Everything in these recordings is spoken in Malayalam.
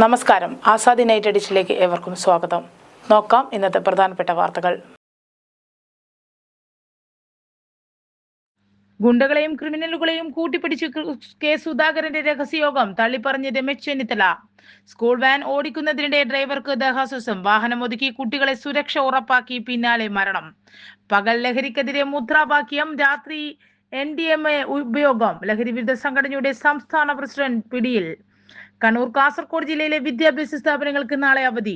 നമസ്കാരം. ആസാദി നൈറ്റ് എഡിഷനിലേക്ക് ഏവർക്കും സ്വാഗതം. നോക്കാം ഇന്നത്തെ പ്രധാനപ്പെട്ട വാർത്തകൾ. ഗുണ്ടകളെയും ക്രിമിനലുകളെയും കൂട്ടിപ്പിടിച്ച് കെ സുധാകരന്റെ രഹസ്യയോഗം തള്ളിപ്പറഞ്ഞ് രമേശ് ചെന്നിത്തല. സ്കൂൾ വാൻ ഓടിക്കുന്നതിനിടെ ഡ്രൈവർക്ക് ദേഹാസ്വാസം, വാഹനം ഒതുക്കി കുട്ടികളെ സുരക്ഷ ഉറപ്പാക്കി, പിന്നാലെ മരണം. പകൽ ലഹരിക്കെതിരെ മുദ്രാവാക്യം, രാത്രി NDMA ഉപയോഗം. ലഹരി വിരുദ്ധ സംഘടനയുടെ സംസ്ഥാന പ്രസിഡന്റ് പിടിയിൽ. കണ്ണൂർ, കാസർഗോഡ് ജില്ലയിലെ വിദ്യാഭ്യാസ സ്ഥാപനങ്ങൾക്ക് നാളെ അവധി.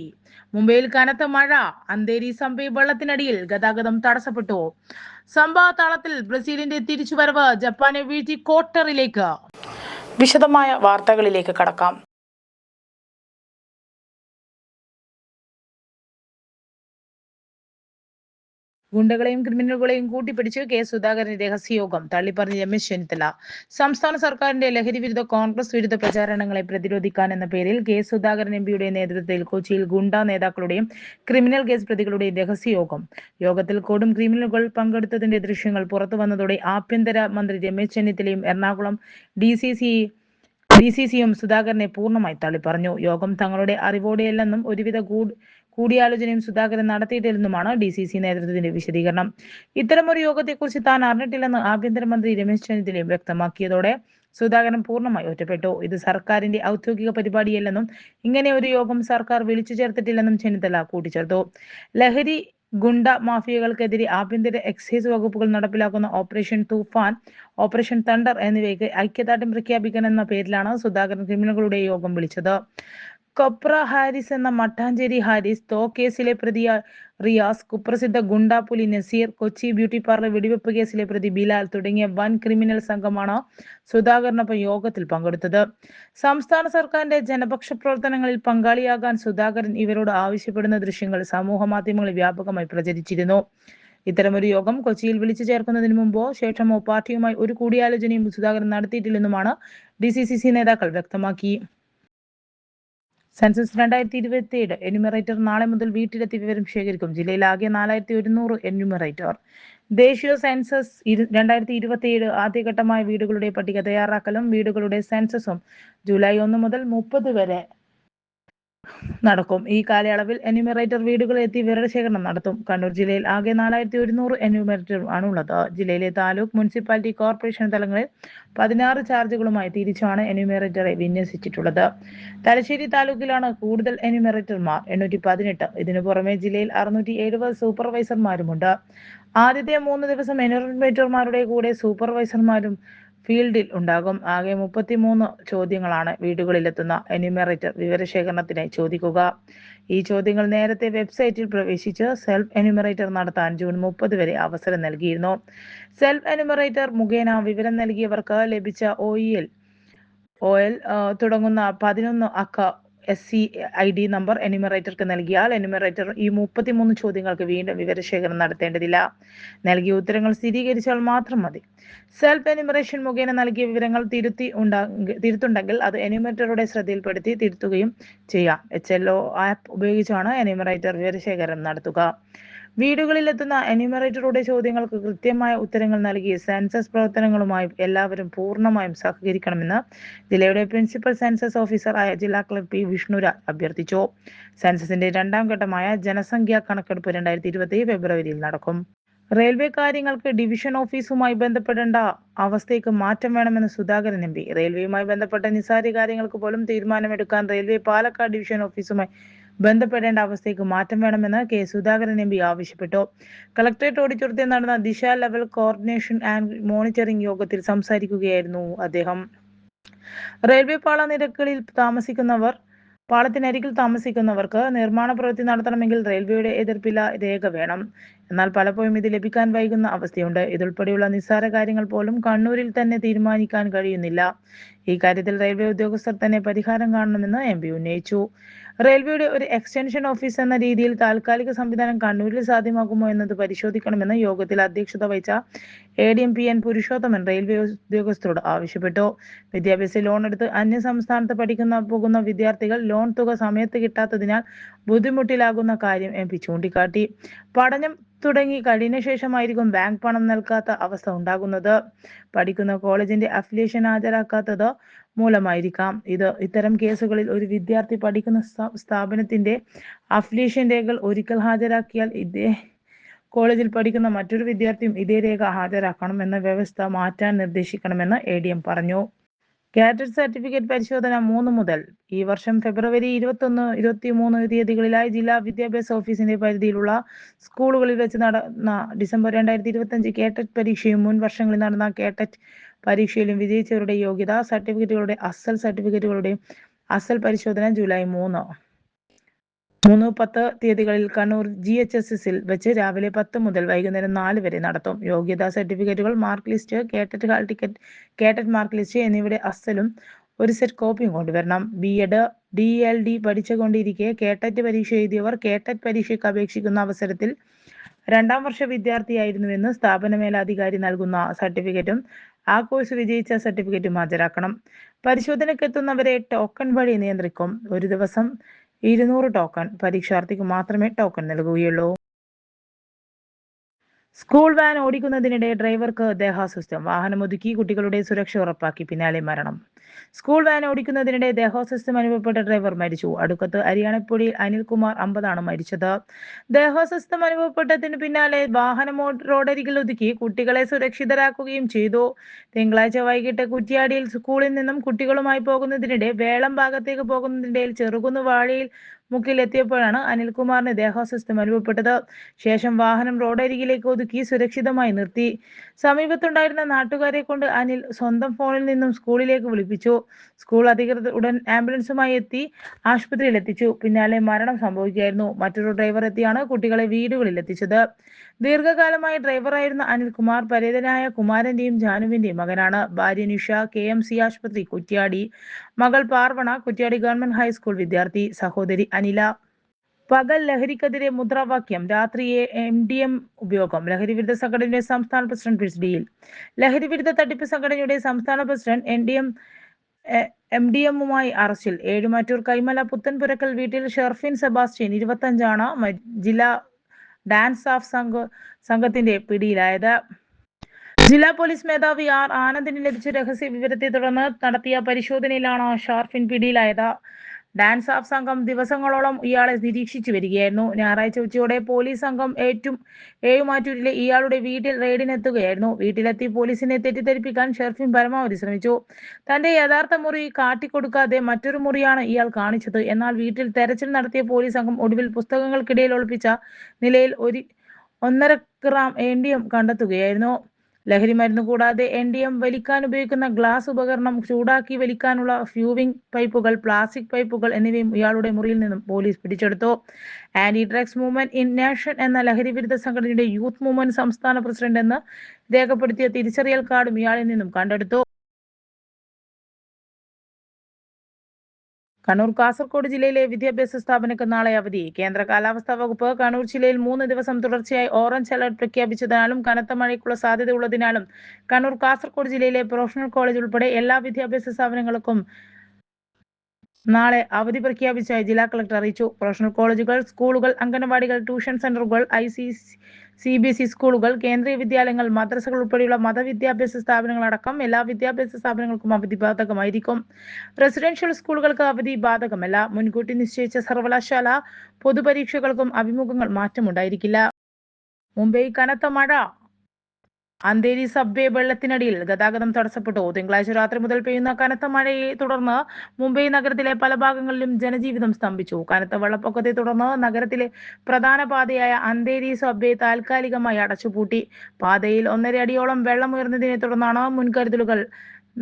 മുംബൈയിൽ കനത്ത മഴ, അന്തേരി സംഭവ വെള്ളത്തിനടിയിൽ, ഗതാഗതം തടസ്സപ്പെട്ടു. സംഭവ താളത്തിൽ ബ്രസീലിന്റെ തിരിച്ചുവരവ്, ജപ്പാനെ വീഴ്ത്തി ക്വാർട്ടറിലേക്ക്. വിശദമായ വാർത്തകളിലേക്ക് കടക്കാം. ഗുണ്ടകളെയും ക്രിമിനലുകളെയും കൂട്ടിപ്പിടിച്ച് കെ സുധാകരന്റെ രഹസ്യയോഗം തള്ളിപ്പറഞ്ഞ് രമേശ് ചെന്നിത്തല. സംസ്ഥാന സർക്കാരിന്റെ ലഹരി വിരുദ്ധ, കോൺഗ്രസ് വിരുദ്ധ പ്രചാരണങ്ങളെ പ്രതിരോധിക്കാൻ എന്ന പേരിൽ കെ സുധാകരൻ MPയുടെ നേതൃത്വത്തിൽ കൊച്ചിയിൽ ഗുണ്ട നേതാക്കളുടെയും ക്രിമിനൽ കേസ് പ്രതികളുടെയും രഹസ്യയോഗം. യോഗത്തിൽ കൊടും ക്രിമിനലുകൾ പങ്കെടുത്തതിന്റെ ദൃശ്യങ്ങൾ പുറത്തുവന്നതോടെ ആഭ്യന്തര മന്ത്രി രമേശ് ചെന്നിത്തലയും എറണാകുളം DCCയും സുധാകരനെ പൂർണ്ണമായി തള്ളിപ്പറഞ്ഞു. യോഗം തങ്ങളുടെ അറിവോടെയല്ലെന്നും ഒരുവിധ കൂടിയാലോചനയും സുധാകരൻ നടത്തിയിട്ടില്ലെന്നുമാണ് DCC നേതൃത്വത്തിന്റെ വിശദീകരണം. ഇത്തരമൊരു യോഗത്തെക്കുറിച്ച് താൻ അറിഞ്ഞിട്ടില്ലെന്ന് ആഭ്യന്തരമന്ത്രി രമേശ് ചെന്നിത്തലയും വ്യക്തമാക്കിയതോടെ സുധാകരൻ പൂർണ്ണമായി ഒറ്റപ്പെട്ടു. ഇത് സർക്കാരിന്റെ ഔദ്യോഗിക പരിപാടിയല്ലെന്നും ഇങ്ങനെ ഒരു യോഗം സർക്കാർ വിളിച്ചു ചേർത്തിട്ടില്ലെന്നും ചെന്നിത്തല കൂട്ടിച്ചേർത്തു. ലഹരി ഗുണ്ട മാഫിയകൾക്കെതിരെ ആഭ്യന്തര, എക്സൈസ് വകുപ്പുകൾ നടപ്പിലാക്കുന്ന ഓപ്പറേഷൻ തൂഫാൻ, ഓപ്പറേഷൻ തണ്ടർ എന്നിവയ്ക്ക് ഐക്യദാർഢ്യം പ്രഖ്യാപിക്കാനെന്ന പേരിലാണ് സുധാകരൻ ക്രിമിനലുകളുടെ യോഗം വിളിച്ചത്. കൊപ്ര ഹാരിസ് എന്ന മട്ടാഞ്ചേരി ഹാരിസ്, കേസിലെ പ്രതി റിയാസ്, കുപ്രസിദ്ധ ഗുണ്ടാപ്പുലി നസീർ, കൊച്ചി ബ്യൂട്ടി പാർലർ വെടിവെപ്പ് കേസിലെ പ്രതി ബിലാൽ തുടങ്ങിയ വൻ ക്രിമിനൽ സംഘമാണ് സുധാകരനൊപ്പം യോഗത്തിൽ പങ്കെടുത്തത്. സംസ്ഥാന സർക്കാരിന്റെ ജനപക്ഷ പ്രവർത്തനങ്ങളിൽ പങ്കാളിയാകാൻ സുധാകരൻ ഇവരോട് ആവശ്യപ്പെടുന്ന ദൃശ്യങ്ങൾ സമൂഹ മാധ്യമങ്ങളിൽ വ്യാപകമായി പ്രചരിച്ചിരുന്നു. ഇത്തരമൊരു യോഗം കൊച്ചിയിൽ വിളിച്ചു ചേർക്കുന്നതിന് മുമ്പോ ശേഷമോ പാർട്ടിയുമായി ഒരു കൂടിയാലോചനയും സുധാകരൻ നടത്തിയിട്ടില്ലെന്നുമാണ് DCCC നേതാക്കൾ വ്യക്തമാക്കി. സെൻസസ് 2027 എന്യൂമറേറ്റർ നാളെ മുതൽ വീട്ടിലെത്തി വിവരം ശേഖരിക്കും. ജില്ലയിൽ ആകെ 4100 എന്യൂമറേറ്റർ. ദേശീയ സെൻസസ് 2027 ആദ്യഘട്ടമായ വീടുകളുടെ പട്ടിക തയ്യാറാക്കലും വീടുകളുടെ സെൻസസും ജൂലൈ 1 മുതൽ 30 വരെ നടക്കും. ഈ കാലയളവിൽ എന്യൂമറേറ്റർ വീടുകളിൽ എത്തി വിവരശേഖരണം നടത്തും. കണ്ണൂർ ജില്ലയിൽ ആകെ 4100 എന്യൂമറേറ്റർ ആണുള്ളത്. ജില്ലയിലെ താലൂക്ക്, മുനിസിപ്പാലിറ്റി, കോർപ്പറേഷൻ തലങ്ങളിൽ 16 ചാർജുകളുമായി തിരിച്ചാണ് എന്യൂമറേറ്ററെ വിന്യസിച്ചിട്ടുള്ളത്. തലശ്ശേരി താലൂക്കിലാണ് കൂടുതൽ എന്യൂമറേറ്റർമാർ, 818. ഇതിനു പുറമെ ജില്ലയിൽ 670 സൂപ്പർവൈസർമാരുമുണ്ട്. ആദ്യത്തെ 3 ദിവസം എന്യൂമറേറ്റർമാരുടെ കൂടെ സൂപ്പർവൈസർമാരും ഫീൽഡിൽ ഉണ്ടാകും. ആകെ 33 ചോദ്യങ്ങളാണ് വീടുകളിലെത്തുന്ന എന്യൂമറേറ്റർ വിവരശേഖരണത്തിനായി ചോദിക്കുക. ഈ ചോദ്യങ്ങൾ നേരത്തെ വെബ്സൈറ്റിൽ പ്രവേശിച്ച് സെൽഫ് എന്യൂമറേറ്റർ നടത്താൻ ജൂൺ 30 വരെ അവസരം നൽകിയിരുന്നു. സെൽഫ് എന്യൂമറേറ്റർ മുഖേന വിവരം നൽകിയവർക്ക് ലഭിച്ച OL തുടങ്ങുന്ന 11 അക്ക SCID നമ്പർ എന്യൂമറേറ്റർക്ക് നൽകിയാൽ എന്യൂമറേറ്റർ ഈ 33 ചോദ്യങ്ങൾക്ക് വീണ്ടും വിവരശേഖരണം നടത്തേണ്ടതില്ല. നൽകിയ ഉത്തരങ്ങൾ സ്ഥിരീകരിച്ചാൽ മാത്രം മതി. സെൽഫ് എന്യൂമറേഷൻ മുഖേന നൽകിയ വിവരങ്ങൾ തിരുത്തുണ്ടെങ്കിൽ അത് എന്യൂമറേറ്ററുടെ ശ്രദ്ധയിൽപ്പെടുത്തി തിരുത്തുകയും ചെയ്യാം. HLO ആപ്പ് ഉപയോഗിച്ചാണ് എന്യൂമറേറ്റർ വിവരശേഖരണം നടത്തുക. വീടുകളിലെത്തുന്ന എന്യൂമറേറ്ററുടെ ചോദ്യങ്ങൾക്ക് കൃത്യമായ ഉത്തരങ്ങൾ നൽകി സെൻസസ് പ്രവർത്തനങ്ങളുമായി എല്ലാവരും പൂർണ്ണമായും സഹകരിക്കണമെന്ന് ജില്ലയുടെ പ്രിൻസിപ്പൽ സെൻസസ് ഓഫീസർ ആയ ജില്ലാ കളക്ടർ P. വിഷ്ണുരാജ് അഭ്യർത്ഥിച്ചു. സെൻസസിന്റെ 2ാം ഘട്ടമായ ജനസംഖ്യാ കണക്കെടുപ്പ് 2027 ഫെബ്രുവരിയിൽ നടക്കും. റെയിൽവേ കാര്യങ്ങൾക്ക് ഡിവിഷൻ ഓഫീസുമായി ബന്ധപ്പെടേണ്ട അവസ്ഥയ്ക്ക് മാറ്റം വേണമെന്ന് സുധാകരൻ MP. റെയിൽവേയുമായി ബന്ധപ്പെട്ട നിസ്സാര കാര്യങ്ങൾക്ക് പോലും തീരുമാനമെടുക്കാൻ റെയിൽവേ പാലക്കാട് ഡിവിഷൻ ഓഫീസുമായി ബന്ധപ്പെടേണ്ട അവസ്ഥയ്ക്ക് മാറ്റം വേണമെന്ന് കെ സുധാകരൻ MP ആവശ്യപ്പെട്ടു. കളക്ടറേറ്റ് ഓഡിറ്റോറിയത്തിൽ നടന്ന ദിശ ലെവൽ കോർഡിനേഷൻ ആൻഡ് മോണിറ്ററിംഗ് യോഗത്തിൽ സംസാരിക്കുകയായിരുന്നു അദ്ദേഹം. റെയിൽവേ പാളത്തിനരികിൽ താമസിക്കുന്നവർക്ക് നിർമ്മാണ പ്രവൃത്തി നടത്തണമെങ്കിൽ റെയിൽവേയുടെ എതിർപ്പില്ല രേഖ വേണം. എന്നാൽ പലപ്പോഴും ഇത് ലഭിക്കാൻ വൈകുന്ന അവസ്ഥയുണ്ട്. ഇതുൾപ്പെടെയുള്ള നിസ്സാര കാര്യങ്ങൾ പോലും കണ്ണൂരിൽ തന്നെ തീരുമാനിക്കാൻ കഴിയുന്നില്ല. ഈ കാര്യത്തിൽ റെയിൽവേ ഉദ്യോഗസ്ഥർ തന്നെ പരിഹാരം കാണണമെന്ന് MP ഉന്നയിച്ചു. റെയിൽവേയുടെ ഒരു എക്സ്റ്റൻഷൻ ഓഫീസ് എന്ന രീതിയിൽ താൽക്കാലിക സംവിധാനം കണ്ണൂരിൽ സാധ്യമാകുമോ എന്നത് പരിശോധിക്കണമെന്ന് യോഗത്തിൽ അധ്യക്ഷത വഹിച്ച ADM PN പുരുഷോത്തമൻ റെയിൽവേ ഉദ്യോഗസ്ഥരോട് ആവശ്യപ്പെട്ടു. വിദ്യാഭ്യാസ ലോൺ എടുത്ത് അന്യസംസ്ഥാനത്ത് പോകുന്ന വിദ്യാർത്ഥികൾ ലോൺ തുക സമയത്ത് കിട്ടാത്തതിനാൽ ബുദ്ധിമുട്ടിലാകുന്ന കാര്യം MP ചൂണ്ടിക്കാട്ടി. പഠനം തുടങ്ങി കഴിഞ്ഞ ശേഷമായിരിക്കും ബാങ്ക് പണം നൽകാത്ത അവസ്ഥ ഉണ്ടാകുന്നത്. പഠിക്കുന്ന കോളേജിന്റെ അഫിലിയേഷൻ ഹാജരാക്കാത്തത് മൂലമായിരിക്കാം ഇത്. ഇത്തരം കേസുകളിൽ ഒരു വിദ്യാർത്ഥി പഠിക്കുന്ന സ്ഥാപനത്തിന്റെ അഫിലിയേഷൻ രേഖകൾ ഒരിക്കൽ ഹാജരാക്കിയാൽ ഇതേ കോളേജിൽ പഠിക്കുന്ന മറ്റൊരു വിദ്യാർത്ഥിയും ഇതേ രേഖ ഹാജരാക്കണം എന്ന വ്യവസ്ഥ മാറ്റാൻ നിർദ്ദേശിക്കണമെന്ന് ADM പറഞ്ഞു. കാഡറ്റ് സർട്ടിഫിക്കറ്റ് പരിശോധന 3 മുതൽ. ഈ വർഷം ഫെബ്രുവരി 21, 23 തീയതികളിലായി ജില്ലാ വിദ്യാഭ്യാസ ഓഫീസിന്റെ പരിധിയിലുള്ള സ്കൂളുകളിൽ വെച്ച് നടന്ന ഡിസംബർ 2025 കാഡറ്റ് പരീക്ഷയും മുൻ വർഷങ്ങളിൽ നടന്ന കാഡറ്റ് പരീക്ഷയിലും വിജയിച്ചവരുടെ യോഗ്യതാ സർട്ടിഫിക്കറ്റുകളുടെ സർട്ടിഫിക്കറ്റുകളുടെയും അസൽ പരിശോധന ജൂലൈ 3, 10 തീയതികളിൽ കണ്ണൂർ GHSSൽ വെച്ച് രാവിലെ 10 മുതൽ വൈകുന്നേരം 4 വരെ നടത്തും. യോഗ്യതാ സർട്ടിഫിക്കറ്റുകൾ, mark list, cadet hall ticket, cadet mark list എന്നിവയുടെ അസലും ഒരു സെറ്റ് കോപ്പിയും കൊണ്ടുവരണം. B.Ed, DLD പഠിച്ചുകൊണ്ടിരിക്കെ കാഡറ്റ് പരീക്ഷ എഴുതിയവർ കാഡറ്റ് പരീക്ഷയ്ക്ക് അപേക്ഷിക്കുന്ന അവസരത്തിൽ 2ാം വർഷ വിദ്യാർത്ഥിയായിരുന്നുവെന്ന് സ്ഥാപന മേലധികാരി നൽകുന്ന സർട്ടിഫിക്കറ്റും ആ കോഴ്സ് വിജയിച്ച സർട്ടിഫിക്കറ്റും ഹാജരാക്കണം. പരിശോധനയ്ക്കെത്തുന്നവരെ ടോക്കൺ വഴി നിയന്ത്രിക്കും. ഒരു ദിവസം 200 ടോക്കൺ. പരീക്ഷാർത്ഥിക്ക് മാത്രമേ ടോക്കൺ നൽകുകയുള്ളൂ. സ്കൂൾ വാൻ ഓടിക്കുന്നതിനിടെ ഡ്രൈവർക്ക് ദേഹാസ്വാസ്ഥ്യം. വാഹനമൊതുക്കി കുട്ടികളുടെ സുരക്ഷ ഉറപ്പാക്കി, പിന്നാലെ മരണം. സ്കൂൾ വാൻ ഓടിക്കുന്നതിനിടെ ദേഹാസ്വാസ്ഥ്യം അനുഭവപ്പെട്ട ഡ്രൈവർ മരിച്ചു. അടുക്കത്ത് അരിയാണപ്പുഴയിൽ അനിൽകുമാർ 50 മരിച്ചത്. ദേഹാസ്വാസ്ഥ്യം അനുഭവപ്പെട്ടതിന് പിന്നാലെ വാഹനം റോഡരികിൽ ഒതുക്കി കുട്ടികളെ സുരക്ഷിതരാക്കുകയും ചെയ്തു. തിങ്കളാഴ്ച വൈകിട്ട് കുറ്റ്യാടിയിൽ സ്കൂളിൽ നിന്നും കുട്ടികളുമായി പോകുന്നതിനിടെ വേളം ഭാഗത്തേക്ക് പോകുന്നതിനിടയിൽ ചെറുകുന്ന് വാഴയിൽ മുക്കിലെത്തിയപ്പോഴാണ് അനിൽകുമാറിന് ദേഹാസ്വാസ്ഥ്യം അനുഭവപ്പെട്ടത്. ശേഷം വാഹനം റോഡരികിലേക്ക് ഒതുക്കി സുരക്ഷിതമായി നിർത്തി. സമീപത്തുണ്ടായിരുന്ന നാട്ടുകാരെ കൊണ്ട് അനിൽ സ്വന്തം ഫോണിൽ നിന്നും സ്കൂളിലേക്ക് വിളിപ്പിച്ചു. സ്കൂൾ അധികൃതർ ഉടൻ ആംബുലൻസുമായി എത്തി ആശുപത്രിയിൽ എത്തിച്ചു. പിന്നാലെ മരണം സംഭവിക്കുകയായിരുന്നു. മറ്റൊരു ഡ്രൈവർ എത്തിയാണ് കുട്ടികളെ വീടുകളിൽ എത്തിച്ചത്. ദീർഘകാലമായി ഡ്രൈവറായിരുന്ന അനിൽകുമാർ പരേതനായ കുമാരന്റെയും ജാനുവിന്റെയും മകനാണ്. ഭാര്യ നിഷ KMC ആശുപത്രി കുറ്റ്യാടി, മകൾ പാർവണ കുറ്റ്യാടി ഗവൺമെന്റ് ഹൈസ്കൂൾ വിദ്യാർത്ഥി, സഹോദരി അനില. പകൽ ലഹരിക്കെതിരെ മുദ്രാവാക്യം, രാത്രി MDM ഉപയോഗം. ലഹരിവിരുദ്ധ സംഘടനയുടെ സംസ്ഥാന പ്രസിഡന്റ് പിടിയിൽ. ലഹരിവിരുദ്ധ തട്ടിപ്പ് സംഘടനയുടെ സംസ്ഥാന പ്രസിഡന്റ് MDMുമായി അറസ്റ്റിൽ. ഏഴുമാറ്റൂർ കൈമല പുത്തൻപുരക്കൽ വീട്ടിൽ ഷെർഫിൻ സെബാസ്റ്റ്യൻ 25 ജില്ലാ ഡാൻസ് ഓഫ് സംഘത്തിന്റെ പിടിയിലായത്. ജില്ലാ പോലീസ് മേധാവി R. ആനന്ദിന് ലഭിച്ച രഹസ്യ വിവരത്തെ തുടർന്ന് നടത്തിയ പരിശോധനയിലാണ് ഷാർഫിൻ പിടിയിലായത്. ഡാൻസ് ഓഫ് സംഘം ദിവസങ്ങളോളം ഇയാളെ നിരീക്ഷിച്ചു വരികയായിരുന്നു. ഞായറാഴ്ച ഉച്ചയോടെ പോലീസ് സംഘം ഏഴുമാറ്റൂരിലെ ഇയാളുടെ വീട്ടിൽ റെയ്ഡിനെത്തുകയായിരുന്നു. വീട്ടിലെത്തി പോലീസിനെ തെറ്റിദ്ധരിപ്പിക്കാൻ ഷെർഫിൻ പരമാവധി ശ്രമിച്ചു. തന്റെ യഥാർത്ഥ മുറി കാട്ടിക്കൊടുക്കാതെ മറ്റൊരു മുറിയാണ് ഇയാൾ കാണിച്ചത്. എന്നാൽ വീട്ടിൽ തെരച്ചിൽ നടത്തിയ പോലീസ് സംഘം ഒടുവിൽ പുസ്തകങ്ങൾക്കിടയിൽ ഒളിപ്പിച്ച നിലയിൽ 1.5 ഗ്രാം NDM കണ്ടെത്തുകയായിരുന്നു. ലഹരി മരുന്ന് കൂടാതെ NDM വലിക്കാൻ ഉപയോഗിക്കുന്ന ഗ്ലാസ് ഉപകരണം, ചൂടാക്കി വലിക്കാനുള്ള ഫ്യൂവിംഗ് പൈപ്പുകൾ, പ്ലാസ്റ്റിക് പൈപ്പുകൾ എന്നിവയും ഇയാളുടെ മുറിയിൽ നിന്നും പോലീസ് പിടിച്ചെടുത്തു. Anti drugs movement in nation എന്ന ലഹരി വിരുദ്ധ സംഘടനയുടെ യൂത്ത് മൂവ്മെന്റ് സംസ്ഥാന പ്രസിഡന്റ് എന്ന് രേഖപ്പെടുത്തിയ തിരിച്ചറിയൽ കാർഡും ഇയാളിൽ നിന്നും കണ്ടെടുത്തു. കണ്ണൂർ, കാസർഗോഡ് ജില്ലയിലെ വിദ്യാഭ്യാസ സ്ഥാപനങ്ങൾക്ക് നാളെ അവധി. കേന്ദ്ര കാലാവസ്ഥാ വകുപ്പ് കണ്ണൂർ ജില്ലയിൽ 3 ദിവസം തുടർച്ചയായി ഓറഞ്ച് അലർട്ട് പ്രഖ്യാപിച്ചതിനാലും കനത്ത മഴയ്ക്കുള്ള സാധ്യതയുള്ളതിനാലും കണ്ണൂർ, കാസർഗോഡ് ജില്ലയിലെ പ്രൊഫഷണൽ കോളേജ് ഉൾപ്പെടെ എല്ലാ വിദ്യാഭ്യാസ സ്ഥാപനങ്ങൾക്കും നാളെ അവധി പ്രഖ്യാപിച്ചതായി ജില്ലാ കളക്ടർ അറിയിച്ചു. പ്രൊഫഷണൽ കോളേജുകൾ, സ്കൂളുകൾ, അംഗനവാടികൾ, ട്യൂഷൻ സെന്ററുകൾ, CBSE സ്കൂളുകൾ, കേന്ദ്രീയ വിദ്യാലയങ്ങൾ, മദ്രസകൾ ഉൾപ്പെടെയുള്ള മതവിദ്യാഭ്യാസ സ്ഥാപനങ്ങളടക്കം എല്ലാ വിദ്യാഭ്യാസ സ്ഥാപനങ്ങൾക്കും അവധി ബാധകമായിരിക്കും. റെസിഡൻഷ്യൽ സ്കൂളുകൾക്ക് അവധി ബാധകമല്ല. മുൻകൂട്ടി നിശ്ചയിച്ച സർവകലാശാല പൊതുപരീക്ഷകൾക്കും അഭിമുഖങ്ങൾ മാറ്റമുണ്ടായിരിക്കില്ല. മുംബൈ കനത്ത മഴ. അന്ധേരി സബ്വേ വെള്ളത്തിനടിയിൽ, ഗതാഗതം തടസ്സപ്പെട്ടു. തിങ്കളാഴ്ച രാത്രി മുതൽ പെയ്യുന്ന കനത്ത മഴയെ തുടർന്ന് മുംബൈ നഗരത്തിലെ പല ഭാഗങ്ങളിലും ജനജീവിതം സ്തംഭിച്ചു. കനത്ത വെള്ളപ്പൊക്കത്തെ തുടർന്ന് നഗരത്തിലെ പ്രധാന പാതയായ അന്ധേരി സബ്വേ താൽക്കാലികമായി അടച്ചുപൂട്ടി. പാതയിൽ 1.5 അടിയോളം വെള്ളം ഉയർന്നതിനെ തുടർന്നാണ് മുൻകരുതലുകൾ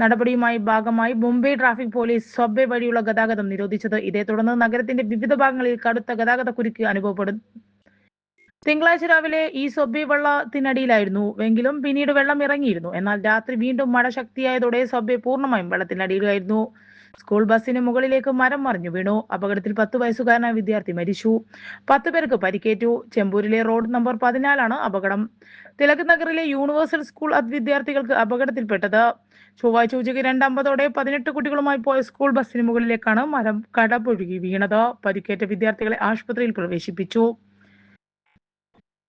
നടപടിയുമായി ഭാഗമായി മുംബൈ ട്രാഫിക് പോലീസ് സബ്വേ വഴിയുള്ള ഗതാഗതം നിരോധിച്ചത്. ഇതേ തുടർന്ന് നഗരത്തിന്റെ വിവിധ ഭാഗങ്ങളിൽ കടുത്ത ഗതാഗത കുരുക്ക് അനുഭവപ്പെടും. തിങ്കളാഴ്ച രാവിലെ ഈ സബ്വേ വെള്ളത്തിനടിയിലായിരുന്നു എങ്കിലും പിന്നീട് വെള്ളം ഇറങ്ങിയിരുന്നു. എന്നാൽ രാത്രി വീണ്ടും മഴ ശക്തിയായതോടെ സബ്വേ പൂർണ്ണമായും വെള്ളത്തിനടിയിലായിരുന്നു. സ്കൂൾ ബസിന് മുകളിലേക്ക് മരം മറിഞ്ഞു വീണു. അപകടത്തിൽ 10 വയസ്സുകാരനായ വിദ്യാർത്ഥി മരിച്ചു. 10 പേർക്ക് പരിക്കേറ്റു. ചെമ്പൂരിലെ റോഡ് നമ്പർ 14 അപകടം. തിലക് നഗറിലെ യൂണിവേഴ്സൽ സ്കൂൾ വിദ്യാർത്ഥികൾക്ക് അപകടത്തിൽപ്പെട്ടത്. ചൊവ്വാഴ്ച ഉച്ചയ്ക്ക് 2:50 18 കുട്ടികളുമായി പോയ സ്കൂൾ ബസിന് മുകളിലേക്കാണ് മരം കടപുഴകി വീണത്. പരിക്കേറ്റ വിദ്യാർത്ഥികളെ ആശുപത്രിയിൽ പ്രവേശിപ്പിച്ചു.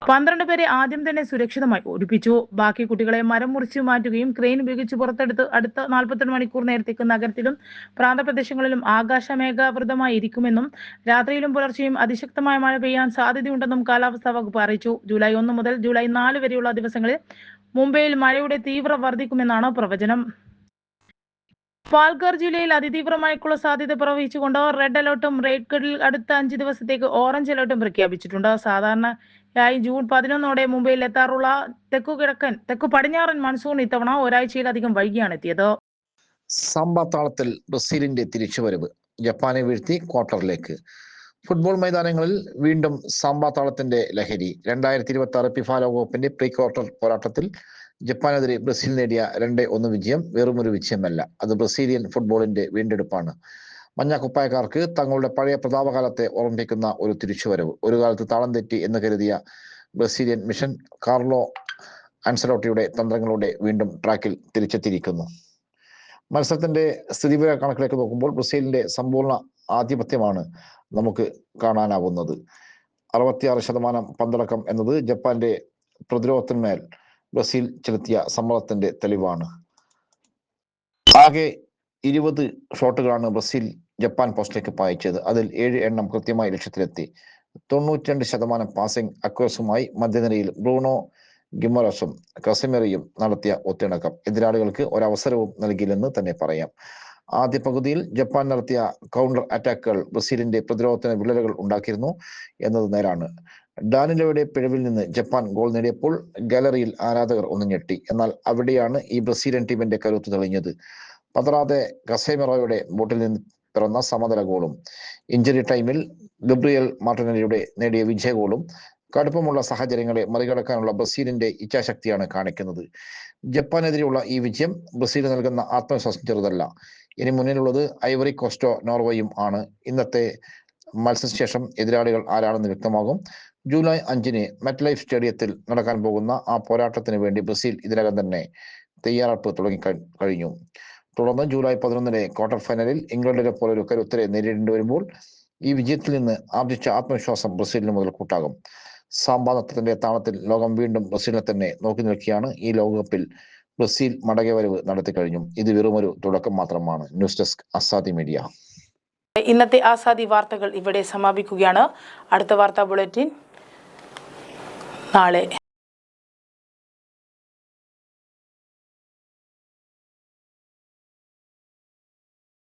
12 പേരെ ആദ്യം തന്നെ സുരക്ഷിതമായി ഒഴിപ്പിച്ചു. ബാക്കി കുട്ടികളെ മരം മുറിച്ചു മാറ്റുകയും ക്രെയിൻ ഉപയോഗിച്ച് പുറത്തെടുത്ത് അടുത്ത 48 മണിക്കൂർ നേരത്തേക്ക് നഗരത്തിലും പ്രാന്തപ്രദേശങ്ങളിലും ആകാശമേഘാവൃതമായി ഇരിക്കുമെന്നും രാത്രിയിലും പുലർച്ചെയും അതിശക്തമായ മഴ പെയ്യാൻ സാധ്യതയുണ്ടെന്നും കാലാവസ്ഥാ വകുപ്പ് അറിയിച്ചു. ജൂലൈ 1 മുതൽ ജൂലൈ 4 വരെയുള്ള ദിവസങ്ങളിൽ മുംബൈയിൽ മഴയുടെ തീവ്രത വർദ്ധിക്കുമെന്നാണ് പ്രവചനം. പാൽഘർ ജില്ലയിൽ അതിതീവ്ര മഴയ്ക്കുള്ള സാധ്യത പ്രവചിച്ചുകൊണ്ട് റെഡ് അലർട്ടും റെയ്ഡ്ഗഡിൽ അടുത്ത 5 ദിവസത്തേക്ക് ഓറഞ്ച് അലർട്ടും പ്രഖ്യാപിച്ചിട്ടുണ്ട്. സാധാരണയായി ജൂൺ 11 മുംബൈയിൽ എത്താറുള്ള തെക്കു പടിഞ്ഞാറൻ മൺസൂൺ ഇത്തവണ ഒരാഴ്ചയിലധികം വൈകിയാണ് എത്തിയത്. സാംബ താളത്തിൽ ബ്രസീലിന്റെ തിരിച്ചുവരവ്, ജപ്പാനെ വീഴ്ത്തി ക്വാർട്ടറിലേക്ക്. ഫുട്ബോൾ മൈതാനങ്ങളിൽ വീണ്ടും സാംബ താളത്തിന്റെ ലഹരി. 2026 ഫിഫ ലോകകപ്പിന്റെ പ്രീ ക്വാർട്ടർ പോരാട്ടത്തിൽ ജപ്പാനെതിരെ ബ്രസീൽ നേടിയ 2-1 വിജയം വെറുമൊരു വിജയമല്ല, അത് ബ്രസീലിയൻ ഫുട്ബോളിന്റെ വീണ്ടെടുപ്പാണ്. മഞ്ഞ കുപ്പായക്കാർക്ക് തങ്ങളുടെ പഴയ പ്രതാപകാലത്തെ ഓർമ്മിപ്പിക്കുന്ന ഒരു തിരിച്ചുവരവ്. ഒരു കാലത്ത് താളം തെറ്റി എന്ന് കരുതിയ ബ്രസീലിയൻ മിഷൻ കാർലോ ആൻസലോട്ടിയുടെ തന്ത്രങ്ങളോടെ വീണ്ടും ട്രാക്കിൽ തിരിച്ചെത്തിയിരിക്കുന്നു. മത്സരത്തിന്റെ സ്ഥിതിവിവര കണക്കിലേക്ക് നോക്കുമ്പോൾ ബ്രസീലിന്റെ സമ്പൂർണ്ണ ആധിപത്യമാണ് നമുക്ക് കാണാനാവുന്നത്. 66% പന്തടക്കം എന്നത് ജപ്പാന്റെ പ്രതിരോധത്തിന്മേൽ ബ്രസീൽ ചെലുത്തിയ സമ്മർദ്ദത്തിന്റെ തെളിവാണ്. ആകെ 20 ഷോട്ടുകളാണ് ബ്രസീൽ ജപ്പാൻ പോസ്റ്റിലേക്ക് പായിച്ചത്. അതിൽ 7 എണ്ണം കൃത്യമായി ലക്ഷ്യത്തിലെത്തി. 92% പാസിംഗ് അക്വേഴ്സുമായി മധ്യനിരയിൽ ബ്രൂണോ ഗിമറസും കസമിറയും നടത്തിയ ഒത്തിണക്കം എതിരാളികൾക്ക് ഒരവസരവും നൽകിയില്ലെന്ന് തന്നെ പറയാം. ആദ്യ പകുതിയിൽ ജപ്പാൻ നടത്തിയ കൗണ്ടർ അറ്റാക്കുകൾ ബ്രസീലിന്റെ പ്രതിരോധത്തിന് വിള്ളലുകൾ ഉണ്ടാക്കിയിരുന്നു എന്നത് നേരാണ്. ഡാനിലോയുടെ പിഴവിൽ നിന്ന് ജപ്പാൻ ഗോൾ നേടിയപ്പോൾ ഗാലറിയിൽ ആരാധകർ ഒന്ന് ഞെട്ടി. എന്നാൽ അവിടെയാണ് ഈ ബ്രസീലിയൻ ടീമിന്റെ കരുത്ത് തെളിഞ്ഞത്. പതറാതെ കസമിറോയുടെ ബോട്ടിൽ നിന്ന് പിറന്ന സമനില ഗോളും ഇഞ്ചുറി ടൈമിൽ ഗബ്രിയൽ മാർട്ടിനെല്ലിയുടെ നേടിയ വിജയ ഗോളും കടുപ്പമുള്ള സാഹചര്യങ്ങളെ മറികടക്കാനുള്ള ബ്രസീലിന്റെ ഇച്ഛാശക്തിയാണ് കാണിക്കുന്നത്. ജപ്പാനെതിരെയുള്ള ഈ വിജയം ബ്രസീൽ നൽകുന്ന ആത്മവിശ്വാസം ചെറുതല്ല. ഇനി മുന്നിലുള്ളത് ഐവറി കോസ്റ്റോ നോർവേയും ആണ്. ഇന്നത്തെ മത്സരശേഷം എതിരാളികൾ ആരാണെന്ന് വ്യക്തമാകും. ജൂലൈ 5 മെറ്റ് ലൈഫ് സ്റ്റേഡിയത്തിൽ നടക്കാൻ പോകുന്ന ആ പോരാട്ടത്തിന് വേണ്ടി ബ്രസീൽ ഇതിനകം തന്നെ തയ്യാറെടുപ്പ് തുടങ്ങി കഴിഞ്ഞു. തുടർന്ന് ജൂലൈ 11 ക്വാർട്ടർ ഫൈനലിൽ ഇംഗ്ലണ്ടിനെ പോലൊരു കരുത്തരെ നേരിടേണ്ടി വരുമ്പോൾ ഈ വിജയത്തിൽ നിന്ന് ആർജിച്ച ആത്മവിശ്വാസം ബ്രസീലിന് മുതൽക്കൂട്ടാകും. സാമ്പാദത്തിന്റെ താളത്തിൽ ലോകം വീണ്ടും ബ്രസീലിനെ തന്നെ നോക്കി നിൽക്കുകയാണ്. ഈ ലോകകപ്പിൽ ബ്രസീൽ മടങ്ങിവരവ് നടത്തി കഴിഞ്ഞു. ഇത് വെറുമൊരു തുടക്കം മാത്രമാണ്. News desk Azadi media. ഇന്നത്തെ ആസാദി വാർത്തകൾ ഇവിടെ സമാപിക്കുകയാണ്. അടുത്ത വാർത്താ ബുള്ളറ്റിൻ നാളെ.